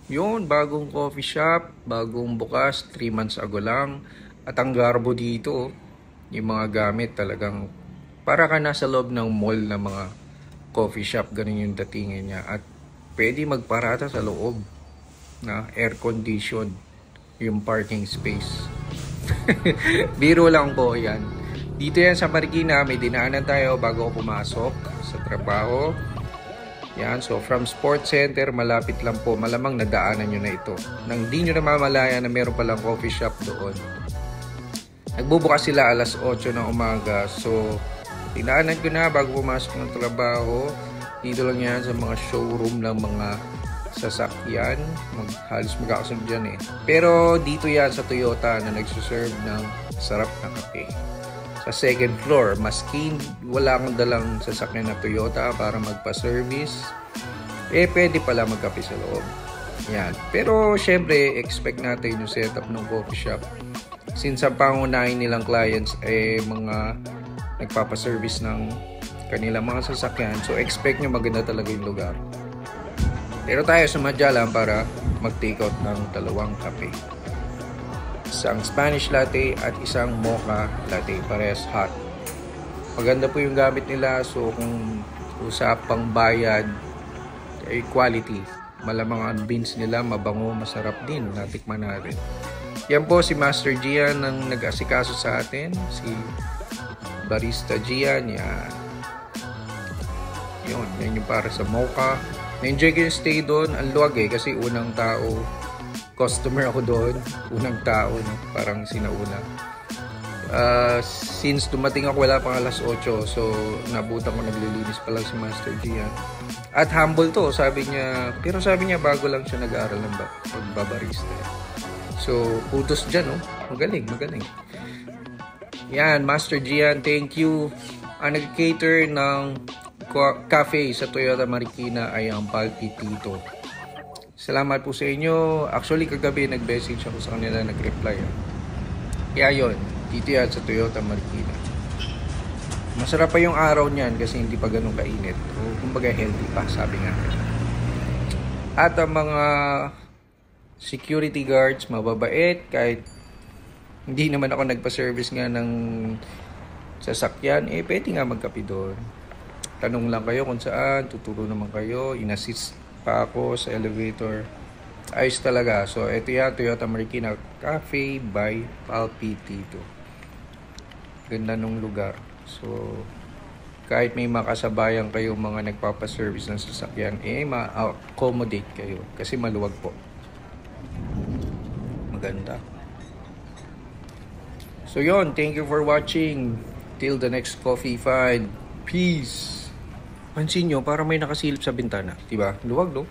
Yun, bagong coffee shop, bagong bukas, 3 months ago lang. At ang garbo dito, yung mga gamit talagang para ka nasa loob ng mall na mga coffee shop, ganun yung datingin niya. At pwede magparata sa loob na air condition yung parking space. Biro lang po yan. Dito yan sa Marikina, may dinaanan tayo bago ako pumasok sa trabaho. Yan, so from Sports Center, malapit lang po. Malamang nadaanan nyo na ito. Nang di nyo namamalayan na meron palang coffee shop doon. Nagbubukas sila alas 8 ng umaga. So, dinaanan ko na bago pumasok ng trabaho. Dito lang yan sa mga showroom ng mga sasakyan. Halos magkakasunod dyan eh. Pero dito yan sa Toyota na nagsuserve ng sarap na kape. Sa second floor, maski wala kang dalang sasakyan na Toyota para magpa-service, pwede pala magkape sa loob. Yan. Pero syempre, expect natin yung setup ng coffee shop. Since ang pangunahin nilang clients mga nagpapa-service ng kanilang mga sasakyan, so expect nyo maganda talaga yung lugar. Pero tayo sumadya lang para mag-take out ng 2 kape. Isang Spanish latte at isang mocha latte, parehas hot. Maganda po yung gamit nila, so kung usapang bayad ay quality, malamang ang beans nila mabango, masarap din, natikman natin. Yan po si Master Gian ang nag-asikaso sa atin, si Barista Gian. Yan yung para sa mocha. Na-enjoy ko yung stay doon, ang luwag kasi unang tao customer ako doon, unang tao, no? Parang sinauna. Since dumating ako wala pang alas 8, so nabutan ko naglilinis pa lang si Master Gian. At humble to, sabi niya bago lang siya nag-aaral ng pagbabarista. So kudos dyan, no? Magaling. Yan, Master Gian, thank you. Ang nag-cater ng cafe sa Toyota Marikina ay ang Palpitito. Salamat po sa inyo. Actually, kagabi nag-message ako sa kanila, nag-reply. Kaya yun, dito yan sa Toyota Marikina. Masarap pa yung araw niyan kasi hindi pa ganun kainit. O, kumbaga healthy pa, sabi nga. At ang mga security guards, mababait. Kahit hindi naman ako nagpa-service nga ng sasakyan, pwede nga magkape doon. Tanong lang kayo kung saan, tuturo naman kayo, in-assist pa ako sa elevator. Ayos talaga. So ito yan, Toyota Marikina Cafe by Palpitito. Ganda nung lugar. So kahit may makasabayan kayo mga nagpapaservice ng sasakyan, ma-accommodate kayo kasi maluwag po. Maganda. So yon, thank you for watching. Till the next coffee find. Peace. Pansin nyo, para may nakasilip sa bintana. Diba? Luwag, no?